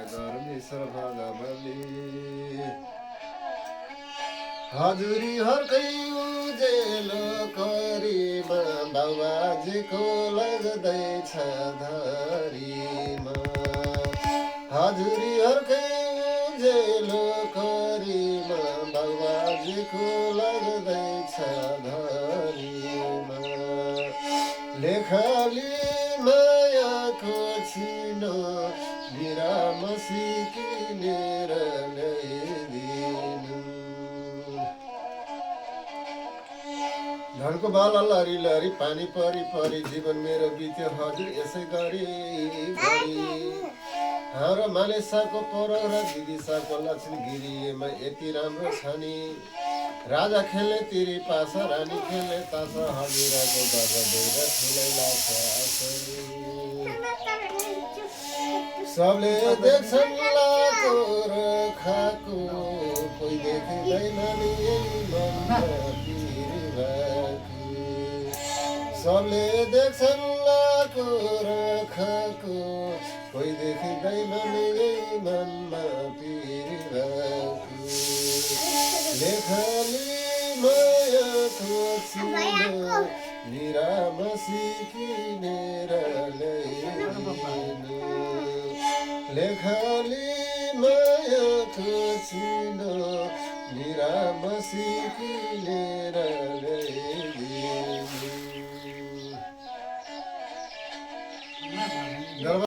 परमेश्वर भगवले हजुरी हर्कै उजेलो करीमा बाबाजीको लाग्दैछ धरीमा हजुरी हर्कै उजेलो करीमा बाबाजीको लाग्दैछ धरीमा लेखली मायाको छिनो बिरामसी किनेर ल्याइदिनु धनको बाला लरी लरी पानी परी परी जीवन मेरो बित्यो हजुर यसै गरी हाम्रो मालेसाको परो र दिदिसाको लक्ष्मी गिरिमा यति राम्रो छ नि राजा खेल्ने तिरी पास रानी खेल्ने तास हजुरको दर्जा देख्दा ठुलै लाग्छ सबले देख्छन् लाको र खाको कोही देखिँदैन नि मनमा पिर भएको सबले देख्छन् लाको र खाको कोही देखिँदैन नि मनमा पिर भएको लेखली मायाको छिनो निरामसी किनेर ल्याइदिनु लेखली मायाको छिनो निरामसी किनेर ल्याइदिनु